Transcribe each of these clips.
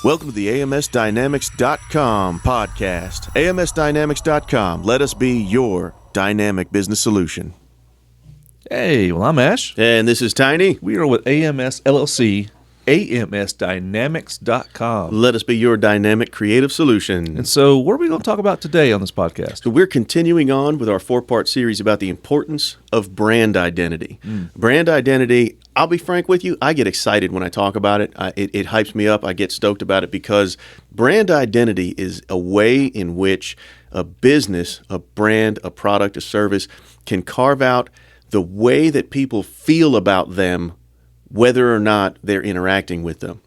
Welcome to the AMSDynamics.com podcast. AMSDynamics.com. Let us be your dynamic business solution. Hey, well, I'm Ash. And this is Tiny. We are with AMS LLC, AMSDynamics.com. Let us be your dynamic creative solution. And so what are we going to talk about today on this podcast? So we're continuing on with our 4-part series about the importance of brand identity. Brand identity, I'll be frank with you, I get excited when I talk about it. It hypes me up. I get stoked about it because brand identity is a way in which a business, a brand, a product, a service can carve out the way that people feel about them, whether or not they're interacting with them.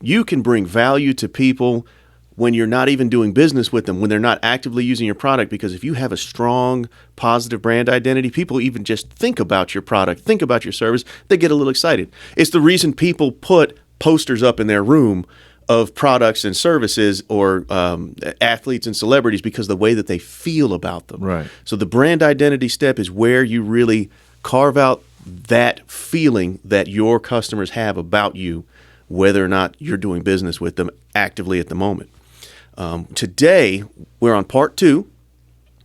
You can bring value to people when you're not even doing business with them, when they're not actively using your product, because if you have a strong, positive brand identity, people even just think about your product, think about your service, they get a little excited. It's the reason people put posters up in their room of products and services or athletes and celebrities because the way that they feel about them. Right. So the brand identity step is where you really carve out that feeling that your customers have about you, whether or not you're doing business with them actively at the moment. Today, we're on part 2.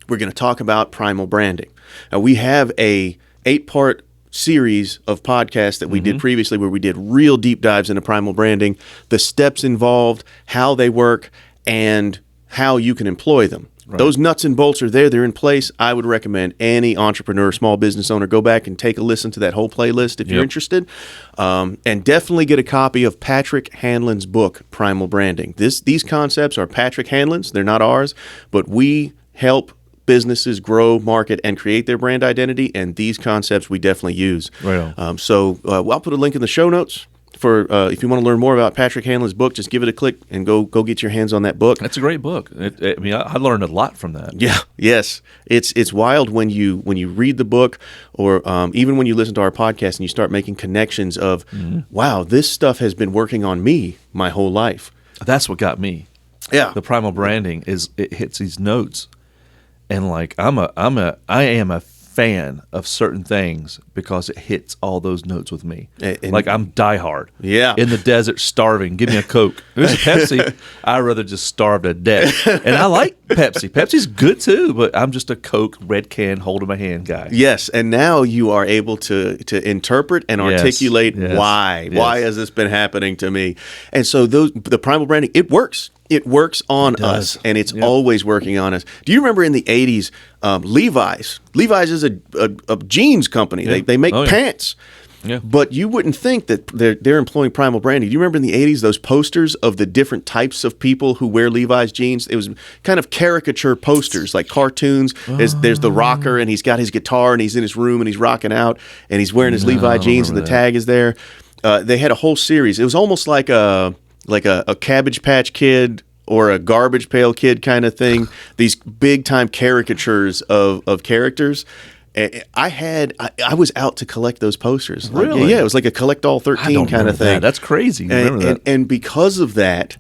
We're going to talk about Primal Branding. Now, we have a 8-part series of podcasts that we did previously where we did real deep dives into Primal Branding, the steps involved, how they work, and how you can employ them. Right. Those nuts and bolts are there. They're in place. I would recommend any entrepreneur, small business owner, go back and take a listen to that whole playlist if you're interested. And definitely get a copy of Patrick Hanlon's book, Primal Branding. These concepts are Patrick Hanlon's. They're not ours, but we help businesses grow, market, and create their brand identity, and these concepts we definitely use. Right on. So I'll put a link in the show notes. For if you want to learn more about Patrick Hanlon's book, just give it a click and go get your hands on that book. That's a great book. I learned a lot from that. Yeah, yes, it's wild when you read the book, or even when you listen to our podcast and you start making connections of, wow, this stuff has been working on me my whole life. That's what got me. Yeah, The Primal Branding it hits these notes, and like I am a fan of certain things because it hits all those notes with me. And like I'm diehard. Yeah. In the desert, starving. Give me a Coke. If it's a Pepsi, I'd rather just starve to death. And I like Pepsi. Pepsi's good too, but I'm just a Coke red can holding my hand guy. Yes, and now you are able to interpret and articulate why. Yes. Why has this been happening to me? And so the Primal Branding, it works. It works on us, and it's always working on us. Do you remember in the 80s, Levi's? Levi's is a jeans company. Yeah. They make pants. Yeah. But you wouldn't think that they're employing Primal Branding. Do you remember in the 80s those posters of the different types of people who wear Levi's jeans? It was kind of caricature posters, like cartoons. There's the rocker, and he's got his guitar, and he's in his room, and he's rocking out, and he's wearing his Levi jeans, and the tag is there. They had a whole series. It was almost like a Cabbage Patch Kid or a Garbage Pail Kid kind of thing. These big time caricatures of characters. I was out to collect those posters. Really? Yeah, it was like a collect all 13 kind of thing. That. That's crazy. Remember that. And because of that,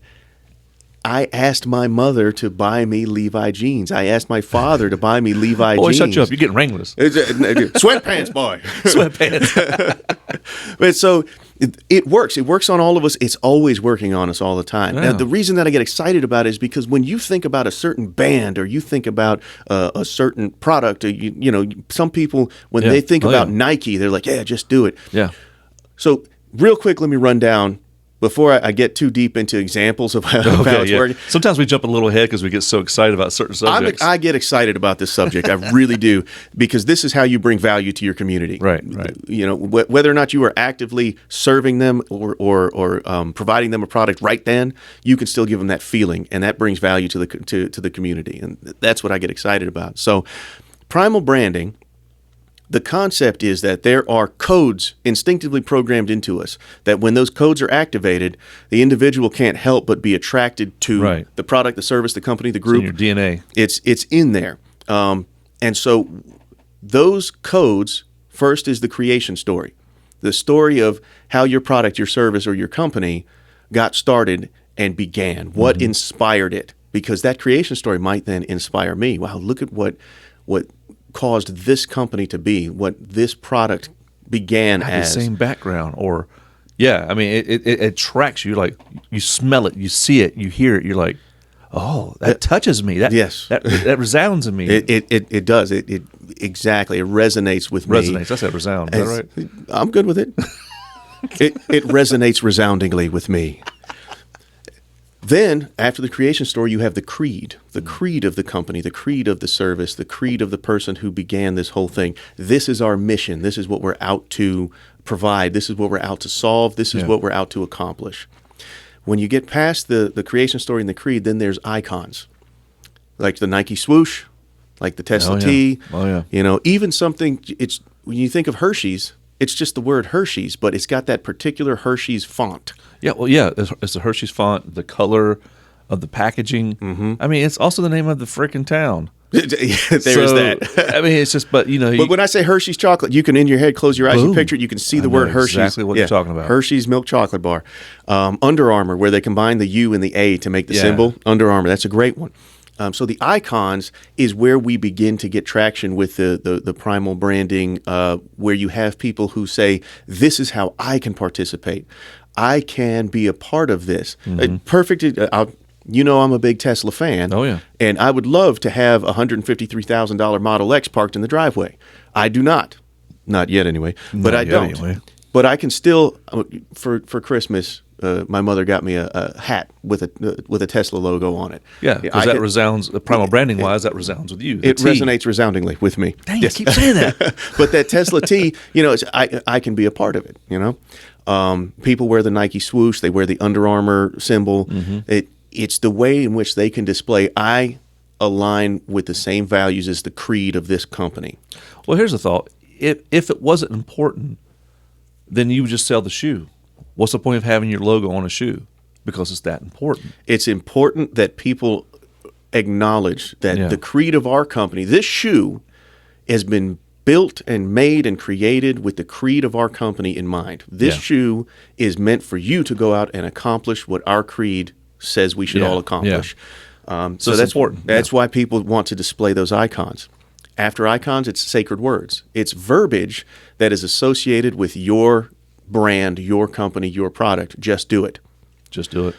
I asked my mother to buy me Levi jeans. I asked my father to buy me Levi jeans. Boy, shut you up. You're getting Wranglers. Sweatpants, boy. Sweatpants. But so it works. It works on all of us. It's always working on us all the time. Yeah. Now, the reason that I get excited about it is because when you think about a certain band or you think about a certain product, or some people, when they think about Nike, they're like, yeah, just do it. Yeah. So real quick, let me run down before I get too deep into examples of how it's working. Sometimes we jump a little ahead because we get so excited about certain subjects. I get excited about this subject. I really do, because this is how you bring value to your community. Right. Whether or not you are actively serving them or providing them a product right then, you can still give them that feeling, and that brings value to the community, and that's what I get excited about. So, Primal Branding. The concept is that there are codes instinctively programmed into us that when those codes are activated, the individual can't help but be attracted to the product, the service, the company, the group. It's in your DNA. It's in there. And so those codes, first is the creation story, the story of how your product, your service, or your company got started and began, what inspired it, because that creation story might then inspire me. Wow, look at what caused this company to be, what this product began as. The same background, or Yeah, I mean, it attracts you. Like, you smell it, you see it, you hear it. You're like, oh, that touches me. That resounds in me. It does. It exactly. It resonates with me. Resonates. That's that resound. Is that right? I'm good with it. It resonates resoundingly with me. Then, after the creation story, you have the creed of the company, the creed of the service, the creed of the person who began this whole thing. This is our mission. This is what we're out to provide. This is what we're out to solve. This is what we're out to accomplish. When you get past the creation story and the creed, then there's icons, like the Nike swoosh, like the Tesla T. Oh, yeah. You know, even something, it's when you think of Hershey's, it's just the word Hershey's, but it's got that particular Hershey's font. Yeah, well, yeah, it's the Hershey's font, the color of the packaging. Mm-hmm. I mean, it's also the name of the freaking town. There's that. I mean, it's just, but you know. But when I say Hershey's chocolate, you can, in your head, close your eyes, you picture it, you can see the word Hershey's. Exactly what you're talking about. Hershey's milk chocolate bar. Under Armour, where they combine the U and the A to make the symbol. Under Armour, that's a great one. So the icons is where we begin to get traction with the primal branding, where you have people who say, this is how I can participate. I can be a part of this. Perfect. You know, I'm a big Tesla fan. Oh, yeah. And I would love to have a $153,000 Model X parked in the driveway. I do not. Not yet, anyway. But I don't. Anyway. But I can still, for Christmas, my mother got me a hat with a Tesla logo on it. Yeah, because that resounds, primal branding wise, that resounds with you. It resonates resoundingly with me. Dang, you keep saying that. But that Tesla T, you know, I can be a part of it, you know. People wear the Nike swoosh. They wear the Under Armour symbol. Mm-hmm. It's the way in which they can display, I align with the same values as the creed of this company. Well, here's the thought. If it wasn't important, then you would just sell the shoe. What's the point of having your logo on a shoe? Because it's that important. It's important that people acknowledge that the creed of our company, this shoe, has been built and made and created with the creed of our company in mind. This shoe is meant for you to go out and accomplish what our creed says we should all accomplish. So that's important. That's why people want to display those icons. After icons, it's sacred words. It's verbiage that is associated with your brand, your company, your product. Just do it. Just do it.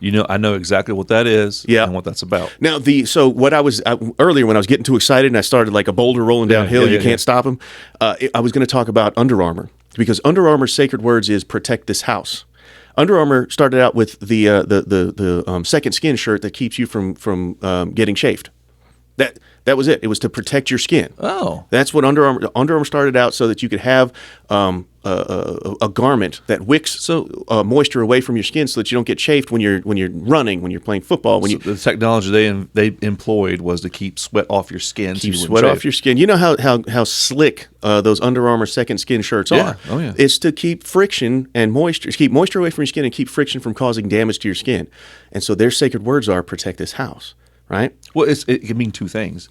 You know, I know exactly what that is and what that's about. Now, so what I was earlier when I was getting too excited and I started like a boulder rolling downhill, you can't stop them. I was going to talk about Under Armour, because Under Armour's sacred words is protect this house. Under Armour started out with the second skin shirt that keeps you from getting chafed. That was it. It was to protect your skin. Oh, that's what Under Armour started out, so that you could have a garment that wicks moisture away from your skin, so that you don't get chafed when you're running, when you're playing football. The technology they employed was to keep sweat off your skin. Keep sweat off your skin. You know how slick those Under Armour second skin shirts are. Oh yeah. It's to keep friction and moisture, keep moisture away from your skin, and keep friction from causing damage to your skin. And so their sacred words are protect this house. Right? Well, it can mean two things.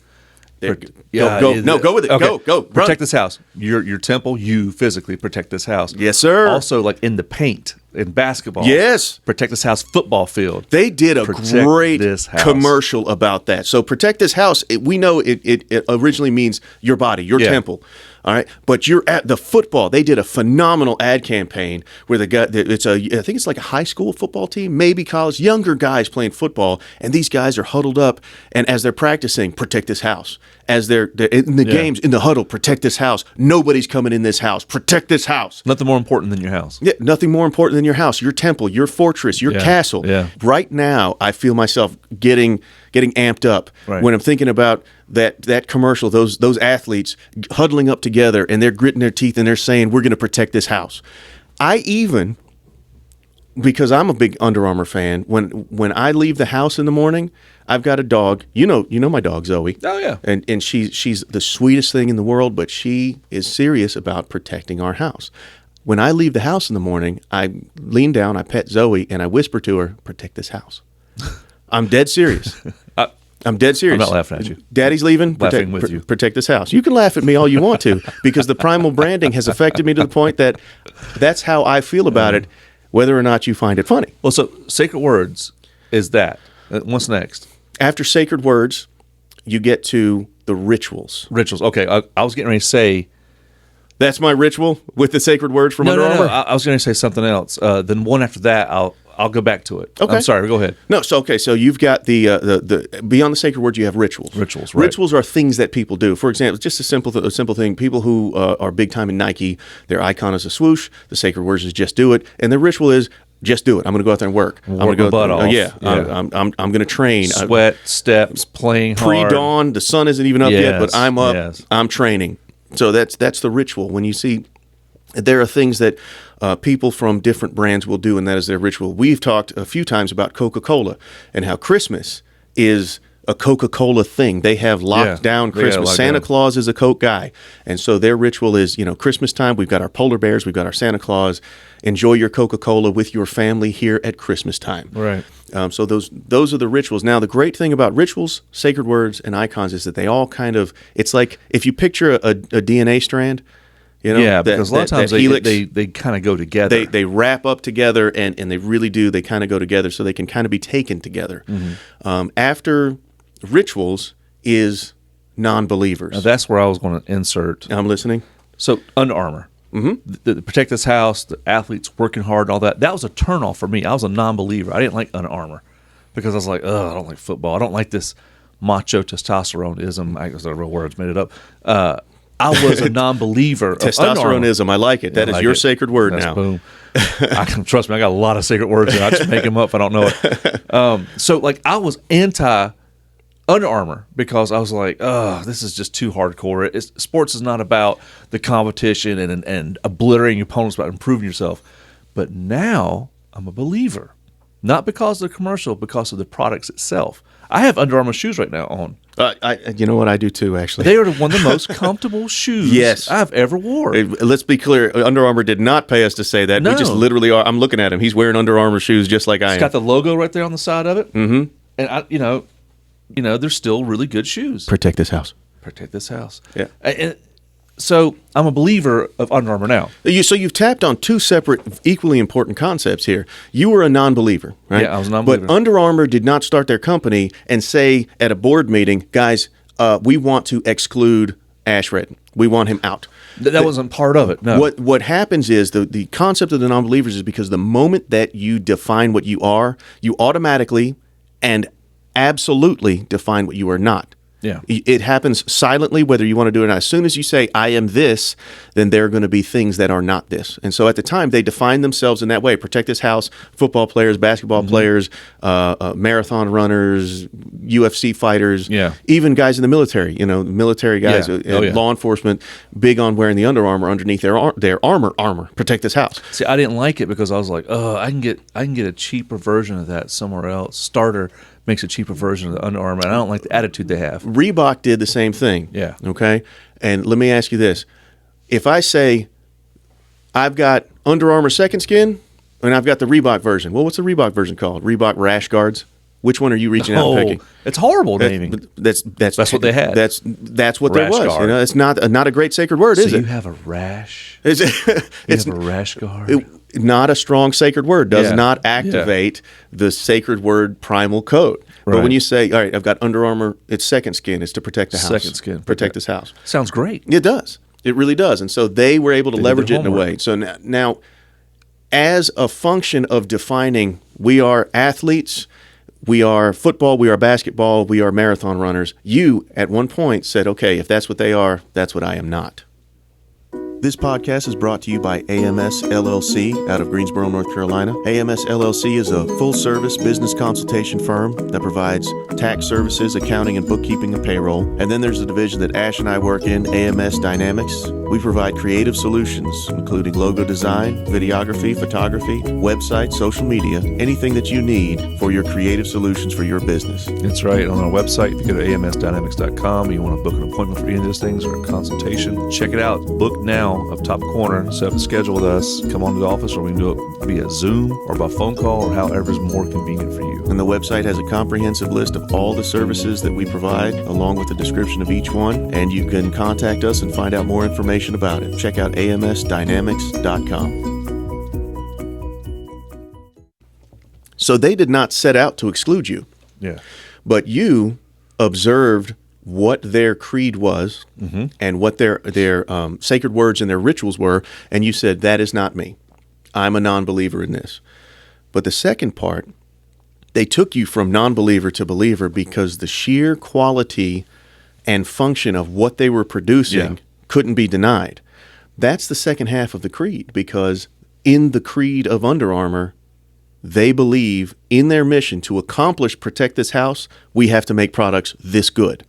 Go with it. Okay. Go. Protect this house. Your temple, you physically protect this house. Yes, sir. Also, like in the paint, in basketball. Yes. Protect this house football field. They did a great commercial about that. So protect this house, we know it originally means your body, your temple. All right, but you're at the football. They did a phenomenal ad campaign where I think it's like a high school football team, maybe college, younger guys playing football, and these guys are huddled up, and as they're practicing, protect this house. As they're in the games, in the huddle, protect this house. Nobody's coming in this house. Protect this house. Nothing more important than your house. Yeah, nothing more important than your house, your temple, your fortress, your castle. Yeah. Right now, I feel myself getting amped up when I'm thinking about that commercial, those athletes huddling up together, and they're gritting their teeth and they're saying, we're going to protect this house. Because I'm a big Under Armour fan, when I leave the house in the morning, I've got a dog. You know my dog, Zoe. Oh, yeah. And she's the sweetest thing in the world, but she is serious about protecting our house. When I leave the house in the morning, I lean down, I pet Zoe, and I whisper to her, protect this house. I'm dead serious. I'm dead serious. I'm not laughing at you. Daddy's leaving. Laughing with you. Protect this house. You can laugh at me all you want to, because the primal branding has affected me to the point that that's how I feel about it, whether or not you find it funny. Well, so sacred words is that. What's next? After sacred words, you get to the rituals. Rituals. Okay, I was getting ready to say, That's my ritual with the sacred words from Under Armour? No. I was going to say something else. Then one after that, I'll go back to it. Okay. I'm sorry. Go ahead. No, so you've got the beyond the sacred words, you have rituals. Rituals, right. Rituals are things that people do. For example, just a simple thing. People who are big time in Nike, their icon is a swoosh. The sacred words is just do it, and the ritual is just do it. I'm going to go out there and work. I'm going to go butt off. I'm going to train. Sweat, steps, playing hard. Pre-dawn, the sun isn't even up yet, but I'm up. Yes. I'm training. So that's the ritual. When you see, there are things that people from different brands will do, and that is their ritual. We've talked a few times about Coca-Cola and how Christmas is a Coca-Cola thing. They have locked down Christmas. Santa Claus is a Coke guy. And so their ritual is, Christmas time, we've got our polar bears, we've got our Santa Claus. Enjoy your Coca-Cola with your family here at Christmas time. Right. So those are the rituals. Now, the great thing about rituals, sacred words, and icons is that they all kind of, it's like if you picture a DNA strand, because a lot of times they kind of go together. They wrap up together, and they really do. They kind of go together, so they can kind of be taken together. Mm-hmm. After rituals is non-believers. Now that's where I was going to insert. I'm listening. So Under Armour. Mm-hmm. The Protect This House, the athletes working hard and all that. That was a turnoff for me. I was a non-believer. I didn't like Under Armour because I was like, I don't like football. I don't like this macho testosterone-ism. I guess the real words made it up. I was a non-believer. Testosteroneism. I like it. That is your sacred word now. Boom. Trust me, I got a lot of sacred words, and I just make them up if I don't know it. So I was anti Under Armour because I was like, this is just too hardcore. Sports is not about the competition and obliterating your opponents, about improving yourself. But now I'm a believer, not because of the commercial, because of the products itself. I have Under Armour shoes right now on. You know what? I do too, actually. They are one of the most comfortable shoes I've ever worn. Let's be clear. Under Armour did not pay us to say that. No. We just literally are. I'm looking at him. He's wearing Under Armour shoes just like I am. It's got the logo right there on the side of it. Mm-hmm. And they're still really good shoes. Protect this house. Protect this house. Yeah. And so I'm a believer of Under Armour now. So you've tapped on two separate, equally important concepts here. You were a non-believer, right? Yeah, I was a non-believer. But Under Armour did not start their company and say at a board meeting, guys, we want to exclude Ash Redden. We want him out. That wasn't part of it, no. What happens is the concept of the non-believers is because the moment that you define what you are, you automatically and absolutely define what you are not. Yeah. It happens silently, whether you want to do it or not. As soon as you say, I am this, then there are going to be things that are not this. And so at the time, they defined themselves in that way. Protect this house, football players, basketball players, marathon runners, UFC fighters, even guys in the military, military guys, law enforcement, big on wearing the Under Armour underneath their armor. Protect this house. See, I didn't like it because I was like, I can get a cheaper version of that somewhere else. Starter makes a cheaper version of the Under Armour, and I don't like the attitude they have. Reebok did the same thing. Yeah. Okay? And let me ask you this. If I say I've got Under Armour Second Skin and I've got the Reebok version, well, what's the Reebok version called? Reebok Rash Guards? Which one are you reaching out and picking? It's horrible naming. That's what they had. That's what there was. Guard. It's not a great sacred word, is it? So you have a rash? It's a rash guard? Not a strong sacred word. Does not activate the sacred word primal code. Right. But when you say, all right, I've got Under Armour, it's Second Skin. It's to protect the house. Second Skin. Protect this house. Sounds great. It does. It really does. And so they were able to leverage it in a way. So now, as a function of defining we are athletes, we are football, we are basketball, we are marathon runners, you at one point said, okay, if that's what they are, that's what I am not. This podcast is brought to you by AMS LLC out of Greensboro, North Carolina. AMS LLC is a full-service business consultation firm that provides tax services, accounting, and bookkeeping and payroll. And then there's a division that Ash and I work in, AMS Dynamics. We provide creative solutions, including logo design, videography, photography, website, social media, anything that you need for your creative solutions for your business. That's right. On our website, if you go to amsdynamics.com and you want to book an appointment for any of those things or a consultation, check it out. Book now up top corner. Set up a schedule with us. Come on to the office, or we can do it via Zoom or by phone call or however is more convenient for you. And the website has a comprehensive list of all the services that we provide, along with a description of each one, and you can contact us and find out more information about it. Check out amsdynamics.com. So they did not set out to exclude you. Yeah. But you observed what their creed was and what their sacred words and their rituals were, and you said, that is not me. I'm a non-believer in this. But the second part, they took you from non-believer to believer because the sheer quality and function of what they were producing couldn't be denied. That's the second half of the creed, because in the creed of Under Armour, they believe in their mission to accomplish protect this house, we have to make products this good.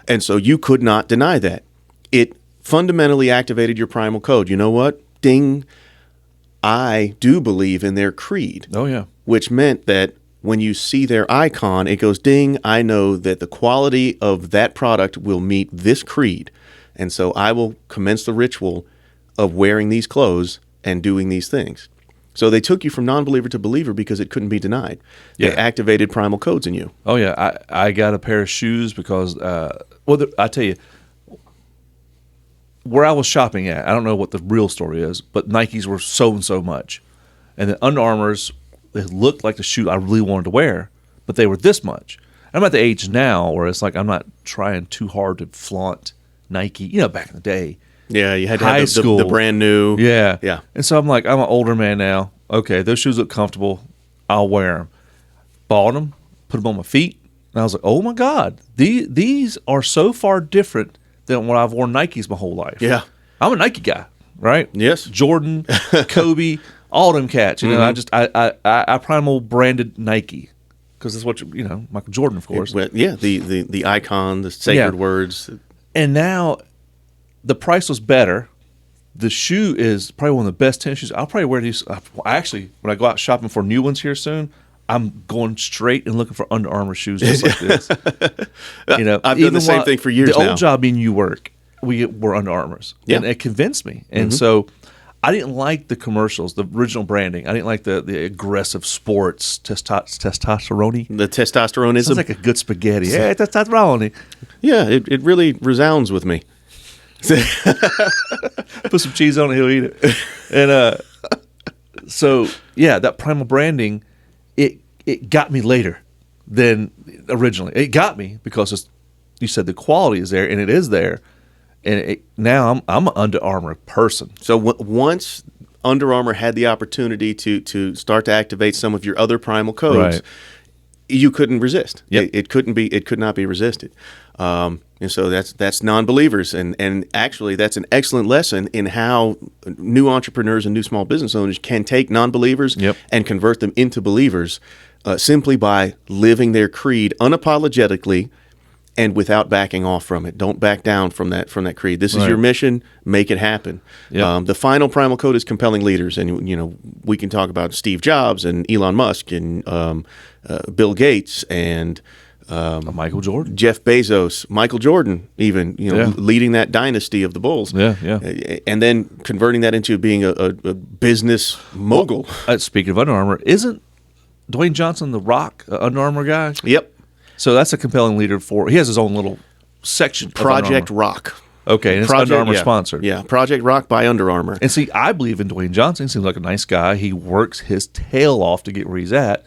And so you could not deny that. It fundamentally activated your primal code. You know what? Ding. I do believe in their creed. Oh, yeah. Which meant that when you see their icon, it goes, ding, I know that the quality of that product will meet this creed. And so I will commence the ritual of wearing these clothes and doing these things. So they took you from non-believer to believer because it couldn't be denied. They activated primal codes in you. Oh, yeah. I got a pair of shoes because, I tell you, where I was shopping at, I don't know what the real story is, but Nikes were so and so much. And the Under Armours, they looked like the shoe I really wanted to wear, but they were this much. I'm at the age now where it's like I'm not trying too hard to flaunt Nike. You know, back in the day. Yeah, you had to have the brand new. Yeah. Yeah. And so I'm like, I'm an older man now. Okay, those shoes look comfortable. I'll wear them. Bought them, put them on my feet, and I was like, oh my God, these are so far different than what I've worn Nikes my whole life. Yeah. I'm a Nike guy, right? Yes. Jordan, Kobe, all them cats. You know, I primal branded Nike because that's what Michael Jordan, of course. The icon, the sacred words. And now the price was better. The shoe is probably one of the best tennis shoes. I'll probably wear these. Actually, when I go out shopping for new ones here soon, I'm going straight and looking for Under Armour shoes just like this. I've done the same thing for years now. The old job in you work, we were Under Armours. Yeah. And it convinced me. And so I didn't like the commercials, the original branding. I didn't like the aggressive sports testosterone. The testosterone Sounds like a good spaghetti. Yeah, testosterone. Yeah, it really resounds with me. Put some cheese on it, he'll eat it. And so, yeah, that primal branding, it got me later than originally. It got me because you said the quality is there, and it is there. And now I'm an Under Armour person. So once Under Armour had the opportunity to start to activate some of your other primal codes, you couldn't resist. Yep. It could not be resisted. And so that's non-believers, and actually that's an excellent lesson in how new entrepreneurs and new small business owners can take non-believers and convert them into believers simply by living their creed unapologetically and without backing off from it. Don't back down from that creed. This is your mission. Make it happen. Yep. The final primal code is compelling leaders, and we can talk about Steve Jobs and Elon Musk and Bill Gates and Michael Jordan, Jeff Bezos, Michael Jordan, even leading that dynasty of the Bulls. And then converting that into being a business mogul. Speaking of Under Armour, isn't Dwayne Johnson the Rock Under Armour guy? Yep. So that's a compelling leader for. He has his own little section. Project Rock. Okay, and it's Under Armour sponsored. Yeah, Project Rock by Under Armour. And see, I believe in Dwayne Johnson. He seems like a nice guy. He works his tail off to get where he's at.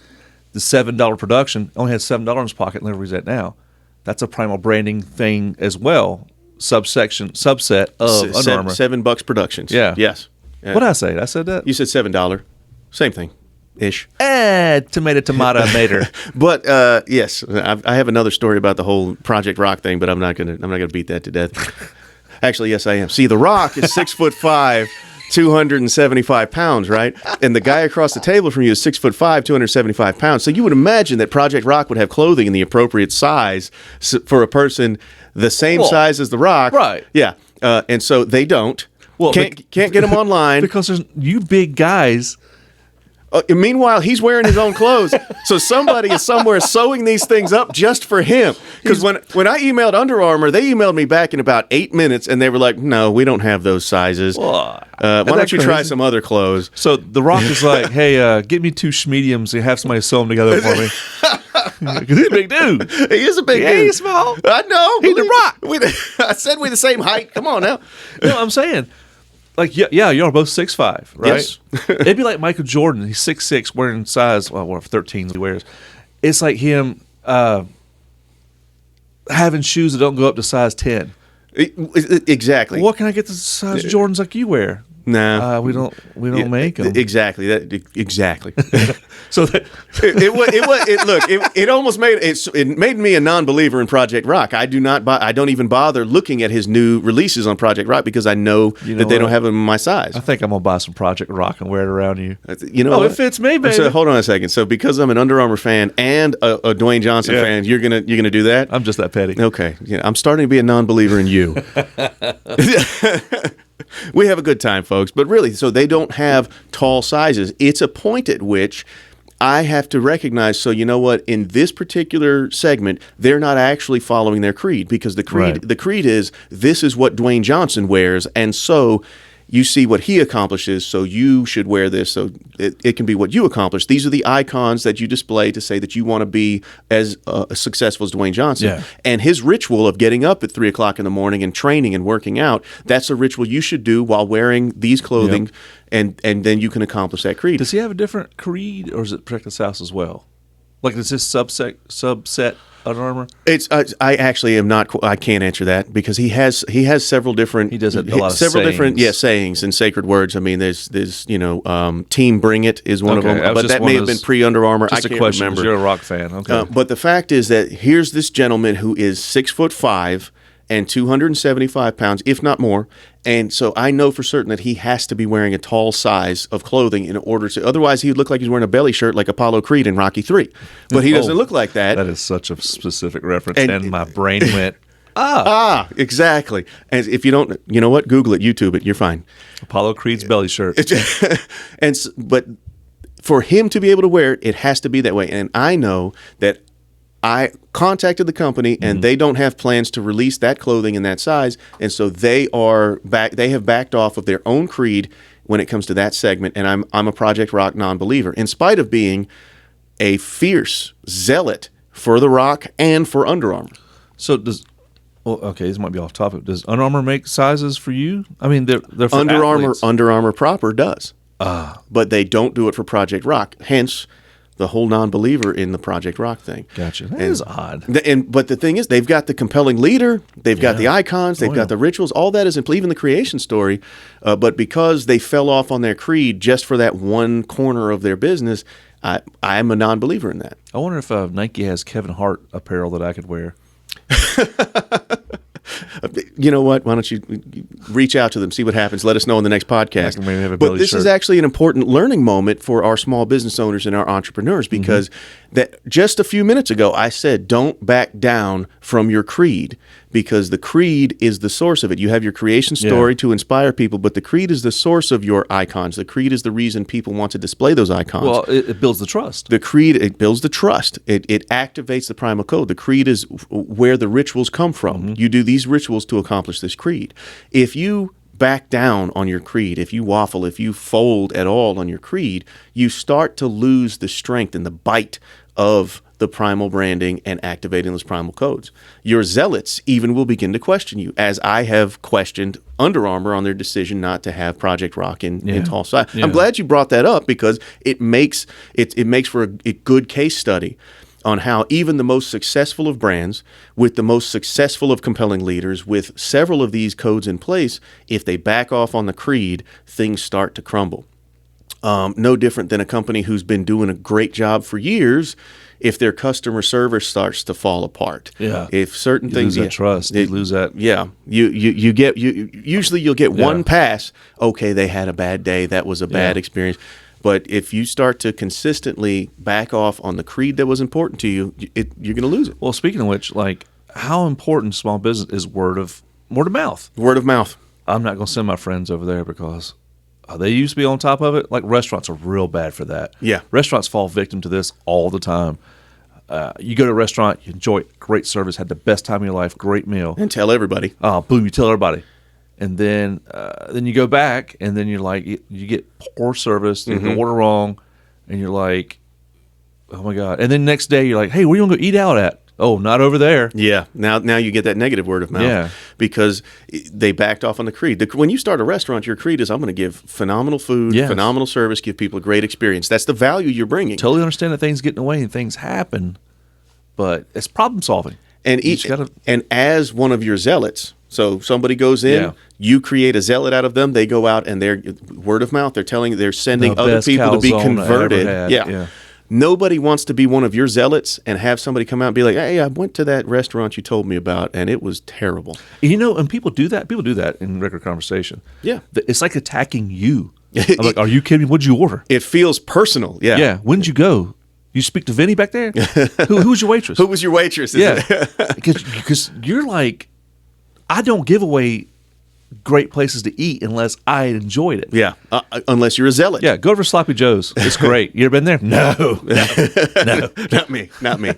The $7 production only has $7 in his pocket, and where he's at now. That's a primal branding thing as well. Subset of Under Armour. $7 Productions. Yeah. Yes. What did I say? I said that. You said $7. Same thing. Ish. Tomato, mater. But yes, I have another story about the whole Project Rock thing, but I'm not gonna beat that to death. Actually, yes, I am. See, The Rock is 6'5", 275 pounds, right? And the guy across the table from you is 6'5", 275 pounds. So you would imagine that Project Rock would have clothing in the appropriate size for a person the same size as The Rock, right? Yeah, and so they don't. Well, can't get them online because there's you big guys. Meanwhile, he's wearing his own clothes. So somebody is somewhere sewing these things up just for him. Because when I emailed Under Armour, they emailed me back in about 8 minutes, and they were like, no, we don't have those sizes. Why don't you try some other clothes? So The Rock is like, hey, get me 2 mediums and have somebody sew them together for me. Because he's a big dude. He is a big dude. He's small. I know. He's The Rock. I said we're the same height. Come on now. No, I'm saying. Like, yeah, y'all both 6'5", right? Yes. It'd be like Michael Jordan. He's 6'6", wearing size, 13 he wears. It's like him, having shoes that don't go up to size 10. Exactly. What can I get the size Jordans like you wear? Nah, we don't make them. Exactly. Exactly. So that, it almost made me a non-believer in Project Rock. I don't even bother looking at his new releases on Project Rock because I know that they don't have them in my size. I think I'm gonna buy some Project Rock and wear it around you. You know, it fits me, baby. So hold on a second. So because I'm an Under Armour fan and a Dwayne Johnson fan, you're gonna do that? I'm just that petty. Okay. Yeah, I'm starting to be a non-believer in you. We have a good time, folks, but really, so they don't have tall sizes. It's a point at which I have to recognize, so you know what, in this particular segment, they're not actually following their creed, because the creed is, this is what Dwayne Johnson wears, and so you see what he accomplishes, so you should wear this, so it can be what you accomplish. These are the icons that you display to say that you want to be as successful as Dwayne Johnson. Yeah. And his ritual of getting up at 3 o'clock in the morning and training and working out, that's a ritual you should do while wearing these clothing, and then you can accomplish that creed. Does he have a different creed, or is it Protect This House as well? Like, is this subset Under Armour? It's I actually am not. I can't answer that because he has several different. He does a lot of several sayings. different sayings and sacred words. I mean, there's Team Bring It is one of them, but that may have been pre Under Armour. I can't remember. You're a rock fan, okay? But the fact is that here's this gentleman who is 6'5" and 275 pounds, if not more. And so I know for certain that he has to be wearing a tall size of clothing in order to, otherwise he would look like he's wearing a belly shirt like Apollo Creed in Rocky III. But he doesn't look like that. That is such a specific reference. And my brain went, exactly. And if you don't, you know what? Google it, YouTube it, you're fine. Apollo Creed's belly shirt. But for him to be able to wear it, it has to be that way. And I know that I contacted the company, and they don't have plans to release that clothing in that size, and so they have backed off of their own creed when it comes to that segment. And I'm a Project Rock non-believer, in spite of being a fierce zealot for the Rock and for Under Armour. So this might be off topic. Does Under Armour make sizes for you? I mean, they're for Under athletes. Under Armour proper does, but they don't do it for Project Rock. Hence the whole non-believer in the Project Rock thing. Gotcha. That is odd. But the thing is, they've got the compelling leader, they've got the icons, they've got the rituals, all that is in even the creation story. But because they fell off on their creed just for that one corner of their business, I'm a non-believer in that. I wonder if Nike has Kevin Hart apparel that I could wear. You know what? Why don't you reach out to them, see what happens, let us know in the next podcast. Maybe have a But this shirt. is actually an important learning moment for our small business owners and our entrepreneurs, because that just a few minutes ago I said don't back down from your creed, because the creed is the source of it. You have your creation story to inspire people, but the creed is the source of your icons. The creed is the reason people want to display those icons. Well, it builds the trust. The creed, it builds the trust. It activates the primal code. The creed is where the rituals come from. You do these rituals to accomplish this creed. If you back down on your creed, if you waffle, if you fold at all on your creed, you start to lose the strength and the bite of the primal branding and activating those primal codes. Your zealots even will begin to question you, as I have questioned Under Armour on their decision not to have Project Rock in tall size. I'm glad you brought that up, because it makes for a good case study on how even the most successful of brands, with the most successful of compelling leaders, with several of these codes in place, if they back off on the creed, things start to crumble. No different than a company who's been doing a great job for years. If their customer service starts to fall apart, if certain things lose that trust, you lose that. Usually you'll get one pass. Okay, they had a bad day. That was a bad experience. But if you start to consistently back off on the creed that was important to you, you're going to lose it. Well, speaking of which, like, how important small business is word of mouth? Word of mouth. I'm not going to send my friends over there because they used to be on top of it. Like, restaurants are real bad for that. Yeah. Restaurants fall victim to this all the time. You go to a restaurant, you enjoy great service, had the best time of your life, great meal. And tell everybody. Boom, you tell everybody. And then you go back, and then you're like, you get poor service, you order wrong, and you're like, oh my God. And then next day you're like, hey, where you want to go eat out at? Oh, not over there. Yeah. Now you get that negative word of mouth because they backed off on the creed. When you start a restaurant, your creed is, I'm going to give phenomenal food, phenomenal service, give people a great experience. That's the value you're bringing. Totally understand that things get in the way and things happen, but it's problem solving. And and as one of your zealots, so somebody goes in, Yeah. you create a zealot out of them. They go out and they're word of mouth. They're sending The other best people to be calzone I ever converted. had. Yeah. Nobody wants to be one of your zealots and have somebody come out and be like, "Hey, I went to that restaurant you told me about, and it was terrible." And people do that. People do that in regular conversation. Yeah. It's like attacking you. I'm like, are you kidding me? What'd you order? It feels personal. Yeah. Yeah. When did you go? You speak to Vinny back there? Who was your waitress? Who was your waitress? Yeah. Because you're like, I don't give away great places to eat unless I enjoyed it. Yeah. Unless you're a zealot. Yeah. Go over to Sloppy Joe's. It's great. You ever been there? No. Not me.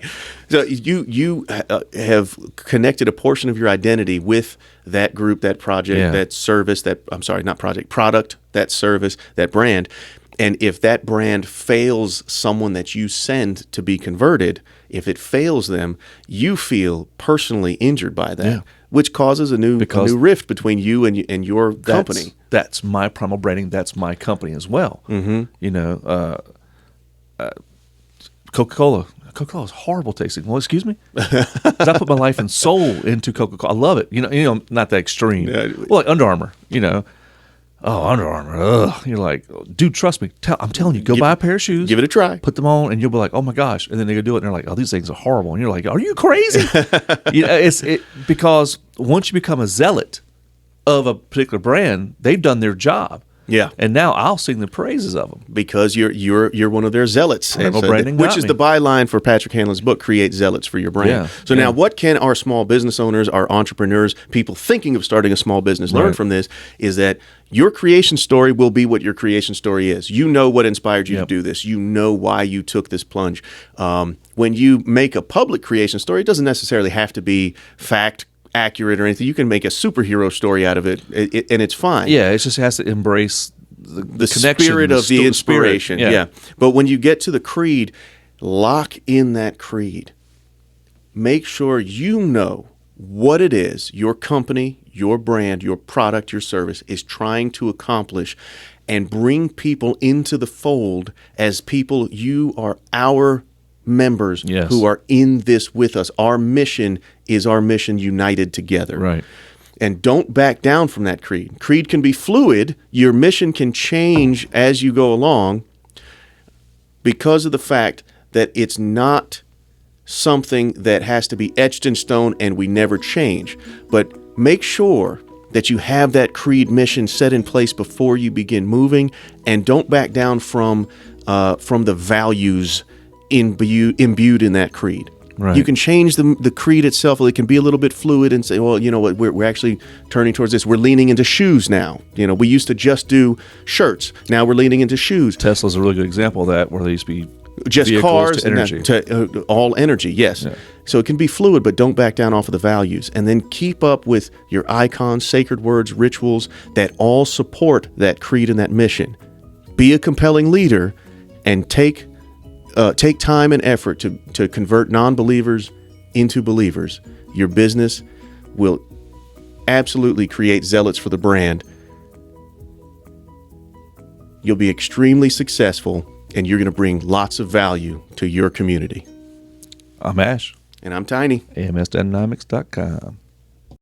So you have connected a portion of your identity with that group, that project, that service, product, that service, that brand. And if that brand fails someone that you send to be converted, if it fails them, you feel personally injured by that, which causes a new rift between you and your company. That's my Primal Branding. That's my company as well. Mm-hmm. You know, Coca-Cola. Coca-Cola is horrible tasting. Well, excuse me? 'Cause I put my life and soul into Coca-Cola. I love it. You know, not that extreme. Yeah. Well, like Under Armour, you know. Oh, Under Armour. Ugh. You're like, dude, trust me. I'm telling you, go buy a pair of shoes. Give it a try. Put them on, and you'll be like, oh my gosh. And then they go do it, and they're like, oh, these things are horrible. And you're like, are you crazy? Because once you become a zealot of a particular brand, they've done their job. Yeah. And now I'll sing the praises of them. Because you're one of their zealots. Primal So Branding which got is me. the byline for Patrick Hanlon's book, Create Zealots for Your Brand. Yeah. So now what can our small business owners, our entrepreneurs, people thinking of starting a small business learn from this is that your creation story will be what your creation story is. You know what inspired you to do this. You know why you took this plunge. When you make a public creation story, it doesn't necessarily have to be fact accurate or anything. You can make a superhero story out of it, and it's fine. Yeah, it just has to embrace the connection, spirit of the inspiration. Spirit. Yeah. But when you get to the creed, lock in that creed. Make sure you know what it is your company, your brand, your product, your service is trying to accomplish, and bring people into the fold as people. You are our members who are in this with us. Our mission is our mission united together. Right. And don't back down from that creed. Creed can be fluid. Your mission can change as you go along because of the fact that it's not something that has to be etched in stone and we never change. But make sure that you have that creed mission set in place before you begin moving, and don't back down from the values imbued in that creed. Right. You can change the creed itself. It can be a little bit fluid and say, well, you know what, we're actually turning towards this. We're leaning into shoes now. You know, we used to just do shirts. Now we're leaning into shoes. Tesla's a really good example of that, where they used to be just cars to energy. to all energy. Yes. Yeah. So it can be fluid, but don't back down off of the values. And then keep up with your icons, sacred words, rituals that all support that creed and that mission. Be a compelling leader and take time and effort to convert non-believers into believers. Your business will absolutely create zealots for the brand. You'll be extremely successful, and you're going to bring lots of value to your community. I'm Ash. And I'm Tiny. AMSDynamics.com.